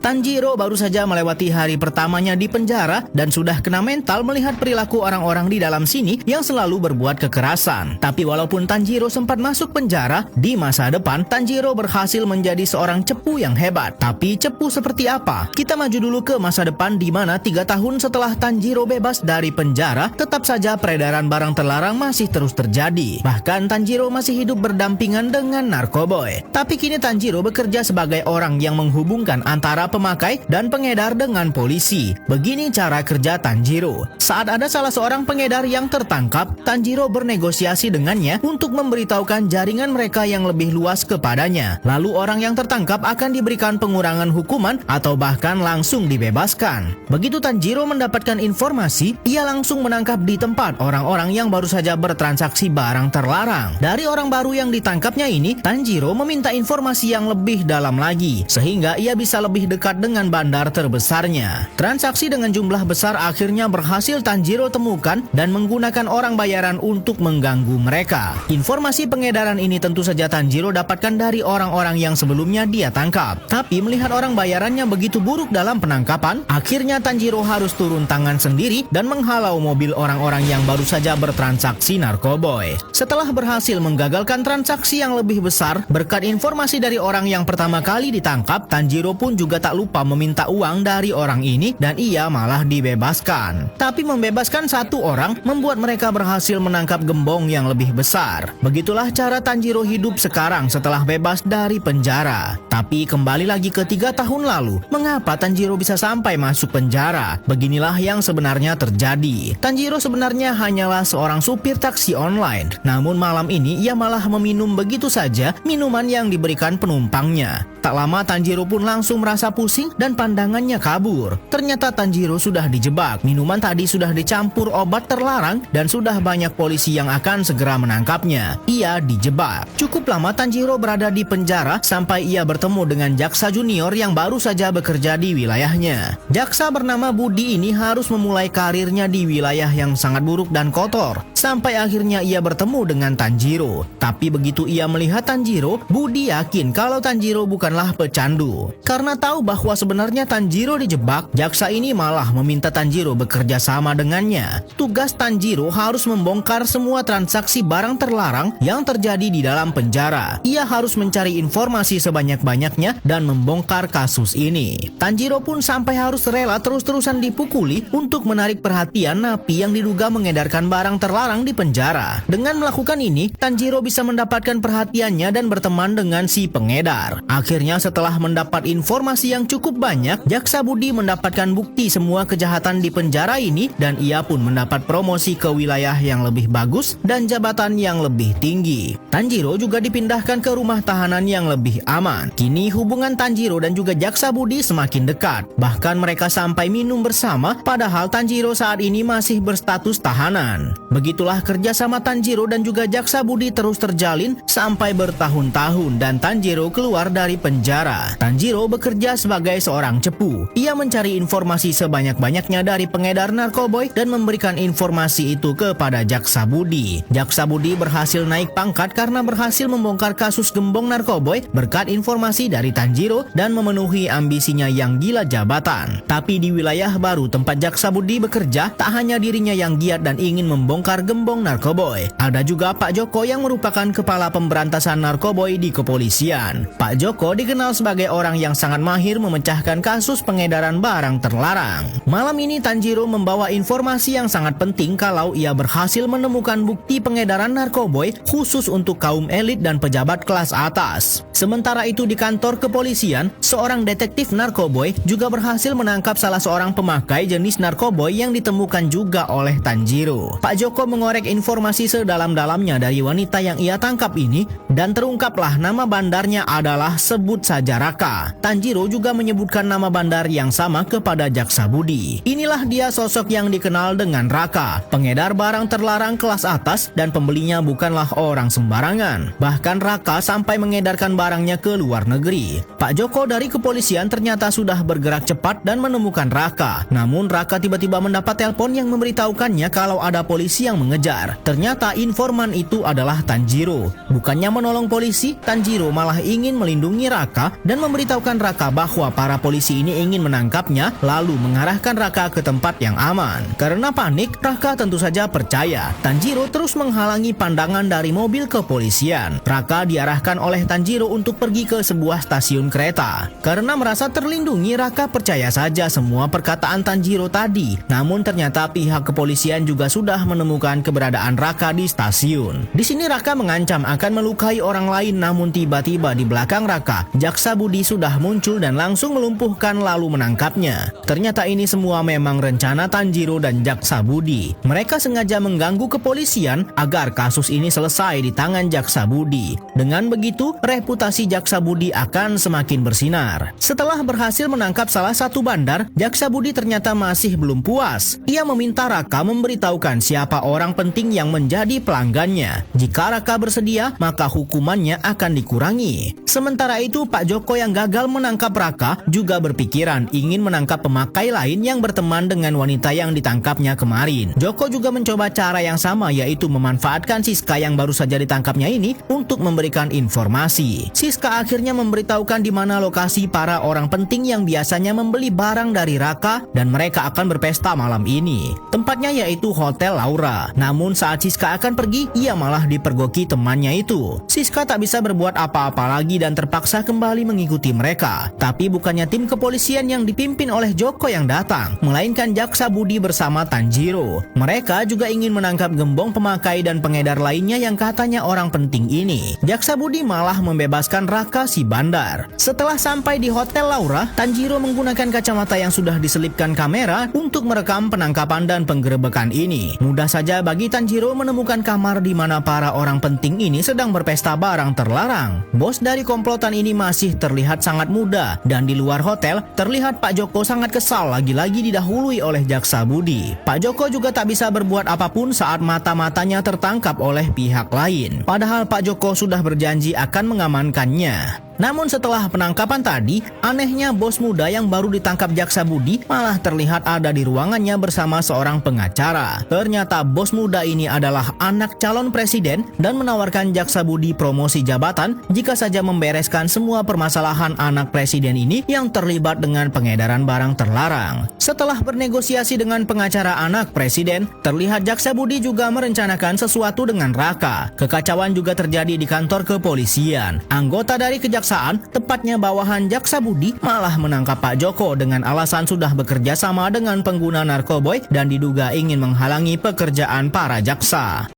Tanjiro baru saja melewati hari pertamanya di penjara dan sudah kena mental melihat perilaku orang-orang di dalam sini yang selalu berbuat kekerasan. Tapi walaupun Tanjiro sempat masuk penjara, di masa depan Tanjiro berhasil menjadi seorang cepu yang hebat. Tapi cepu seperti apa? Kita maju dulu ke masa depan di mana 3 tahun setelah Tanjiro bebas dari penjara, tetap saja peredaran barang terlarang masih terus terjadi. Bahkan Tanjiro masih hidup berdampingan dengan narkoboy. Tapi kini Tanjiro bekerja sebagai orang yang menghubungkan antara pemakai dan pengedar dengan polisi. Begini cara kerja Tanjiro. Saat ada salah seorang pengedar yang tertangkap, Tanjiro bernegosiasi dengannya untuk memberitahukan jaringan mereka yang lebih luas kepadanya. Lalu orang yang tertangkap akan diberikan pengurangan hukuman atau bahkan langsung dibebaskan. Begitu Tanjiro mendapatkan informasi, ia langsung menangkap di tempat orang-orang yang baru saja bertransaksi barang terlarang. Dari orang baru yang ditangkapnya ini, Tanjiro meminta informasi yang lebih dalam lagi, sehingga ia bisa lebih dekat dengan bandar terbesarnya. Transaksi dengan jumlah besar akhirnya berhasil Tanjiro temukan dan menggunakan orang bayaran untuk mengganggu mereka. Informasi pengedaran ini tentu saja Tanjiro dapatkan dari orang-orang yang sebelumnya dia tangkap. Tapi melihat orang bayarannya begitu buruk dalam penangkapan, akhirnya Tanjiro harus turun tangan sendiri dan menghalau mobil orang-orang yang baru saja bertransaksi narkoboy. Setelah berhasil menggagalkan transaksi yang lebih besar, berkat informasi dari orang yang pertama kali ditangkap, Tanjiro pun juga tak lupa meminta uang dari orang ini dan ia malah dibebaskan. Tapi membebaskan satu orang membuat mereka berhasil menangkap gembong yang lebih besar. Begitulah cara Tanjiro hidup sekarang setelah bebas dari penjara. Tapi kembali lagi ke 3 tahun lalu, mengapa Tanjiro bisa sampai masuk penjara? Beginilah yang sebenarnya terjadi. Tanjiro sebenarnya hanyalah seorang supir taksi online. Namun malam ini ia malah meminum begitu saja minuman yang diberikan penumpangnya. Tak lama Tanjiro pun langsung merasa pusing dan pandangannya kabur. Ternyata Tanjiro sudah dijebak. Minuman tadi sudah dicampur obat terlarang dan sudah banyak polisi yang akan segera menangkapnya. Ia dijebak. Cukup lama Tanjiro berada di penjara sampai ia bertemu dengan jaksa junior yang baru saja bekerja di wilayahnya. Jaksa bernama Budi ini harus memulai karirnya di wilayah yang sangat buruk dan kotor. Sampai akhirnya ia bertemu dengan Tanjiro. Tapi begitu ia melihat Tanjiro, Budi yakin kalau Tanjiro bukanlah pecandu. Karena tahu bahwa sebenarnya Tanjiro dijebak, jaksa ini malah meminta Tanjiro bekerja sama dengannya. Tugas Tanjiro harus membongkar semua transaksi barang terlarang yang terjadi di dalam penjara. Ia harus mencari informasi sebanyak-banyaknya dan membongkar kasus ini. Tanjiro pun sampai harus rela terus-terusan dipukuli untuk menarik perhatian napi yang diduga mengedarkan barang terlarang di penjara. Dengan melakukan ini, Tanjiro bisa mendapatkan perhatiannya dan berteman dengan si pengedar. Akhirnya setelah mendapat informasi yang cukup banyak, jaksa Budi mendapatkan bukti semua kejahatan di penjara ini dan ia pun mendapat promosi ke wilayah yang lebih bagus dan jabatan yang lebih tinggi. Tanjiro juga dipindahkan ke rumah tahanan yang lebih aman. Kini hubungan Tanjiro dan juga jaksa Budi semakin dekat. Bahkan mereka sampai minum bersama padahal Tanjiro saat ini masih berstatus tahanan. Begitulah kerjasama Tanjiro dan juga jaksa Budi terus terjalin sampai bertahun-tahun dan Tanjiro keluar dari penjara. Tanjiro bekerja sebagai seorang cepu. Ia mencari informasi sebanyak-banyaknya dari pengedar narkoboy dan memberikan informasi itu kepada jaksa Budi. Jaksa Budi berhasil naik pangkat karena berhasil membongkar kasus gembong narkoboy berkat informasi dari Tanjiro dan memenuhi ambisinya yang gila jabatan. Tapi di wilayah baru tempat jaksa Budi bekerja, tak hanya dirinya yang giat dan ingin membongkar gembong narkoboy. Ada juga Pak Joko yang merupakan kepala pemberantasan narkoboy di kepolisian. Pak Joko dikenal sebagai orang yang sangat mahir memecahkan kasus pengedaran barang terlarang. Malam ini Tanjiro membawa informasi yang sangat penting kalau ia berhasil menemukan bukti pengedaran narkoboy khusus untuk kaum elit dan pejabat kelas atas. Sementara itu di kantor kepolisian, seorang detektif narkoboy juga berhasil menangkap salah seorang pemakai jenis narkoboy yang ditemukan juga oleh Tanjiro. Pak Joko mengorek informasi sedalam-dalamnya dari wanita yang ia tangkap ini dan terungkaplah nama bandarnya adalah sebut saja Raka. Tanjiro juga menyebutkan nama bandar yang sama kepada jaksa Budi. Inilah dia sosok yang dikenal dengan Raka, pengedar barang terlarang kelas atas dan pembelinya bukanlah orang sembarangan. Bahkan Raka sampai mengedarkan barangnya ke luar negeri. Pak Joko dari kepolisian ternyata sudah bergerak cepat dan menemukan Raka. Namun Raka tiba-tiba mendapat telepon yang memberitahukannya kalau ada polisi yang mengejar. Ternyata informan itu adalah Tanjiro. Bukannya menolong polisi, Tanjiro malah ingin melindungi Raka dan memberitahukan Raka bahwa bahwa para polisi ini ingin menangkapnya lalu mengarahkan Raka ke tempat yang aman. Karena panik, Raka tentu saja percaya Tanjiro terus menghalangi pandangan dari mobil kepolisian. Raka diarahkan oleh Tanjiro untuk pergi ke sebuah stasiun kereta. Karena merasa terlindungi, Raka percaya saja semua perkataan Tanjiro tadi. Namun ternyata pihak kepolisian juga sudah menemukan keberadaan Raka di stasiun. Di sini Raka mengancam akan melukai orang lain, namun tiba-tiba di belakang Raka, Jaksa Budi sudah muncul dan langsung melumpuhkan lalu menangkapnya. Ternyata ini semua memang rencana Tanjiro dan Jaksa Budi. Mereka sengaja mengganggu kepolisian agar kasus ini selesai di tangan Jaksa Budi. Dengan begitu, reputasi Jaksa Budi akan semakin bersinar. Setelah berhasil menangkap salah satu bandar, Jaksa Budi ternyata masih belum puas. Ia meminta Raka memberitahukan siapa orang penting yang menjadi pelanggannya. Jika Raka bersedia, maka hukumannya akan dikurangi. Sementara itu, Pak Joko yang gagal menangkap Raka juga berpikiran ingin menangkap pemakai lain yang berteman dengan wanita yang ditangkapnya kemarin. Joko juga mencoba cara yang sama, yaitu memanfaatkan Siska yang baru saja ditangkapnya ini untuk memberikan informasi. Siska akhirnya memberitahukan di mana lokasi para orang penting yang biasanya membeli barang dari Raka dan mereka akan berpesta malam ini. Tempatnya yaitu Hotel Laura. Namun saat Siska akan pergi, ia malah dipergoki temannya itu. Siska tak bisa berbuat apa-apa lagi dan terpaksa kembali mengikuti mereka. Tapi bukannya tim kepolisian yang dipimpin oleh Joko yang datang, melainkan Jaksa Budi bersama Tanjiro. Mereka juga ingin menangkap gembong pemakai dan pengedar lainnya yang katanya orang penting ini. Jaksa Budi malah membebaskan Raka si bandar. Setelah sampai di Hotel Laura, Tanjiro menggunakan kacamata yang sudah diselipkan kamera untuk merekam penangkapan dan penggerebekan ini. Mudah saja bagi Tanjiro menemukan kamar di mana para orang penting ini sedang berpesta barang terlarang. Bos dari komplotan ini masih terlihat sangat muda dan di luar hotel terlihat Pak Joko sangat kesal lagi-lagi didahului oleh Jaksa Budi. Pak Joko juga tak bisa berbuat apapun saat mata-matanya tertangkap oleh pihak lain. Padahal Pak Joko sudah berjanji akan mengamankannya. Namun setelah penangkapan tadi, anehnya bos muda yang baru ditangkap Jaksa Budi malah terlihat ada di ruangannya bersama seorang pengacara. Ternyata bos muda ini adalah anak calon presiden dan menawarkan Jaksa Budi promosi jabatan jika saja membereskan semua permasalahan anak presiden ini yang terlibat dengan pengedaran barang terlarang. Setelah bernegosiasi dengan pengacara anak presiden, terlihat Jaksa Budi juga merencanakan sesuatu dengan Raka. Kekacauan juga terjadi di kantor kepolisian. Anggota dari kejaksaan, tepatnya bawahan Jaksa Budi, malah menangkap Pak Joko dengan alasan sudah bekerja sama dengan pengguna narkoboy dan diduga ingin menghalangi pekerjaan para jaksa.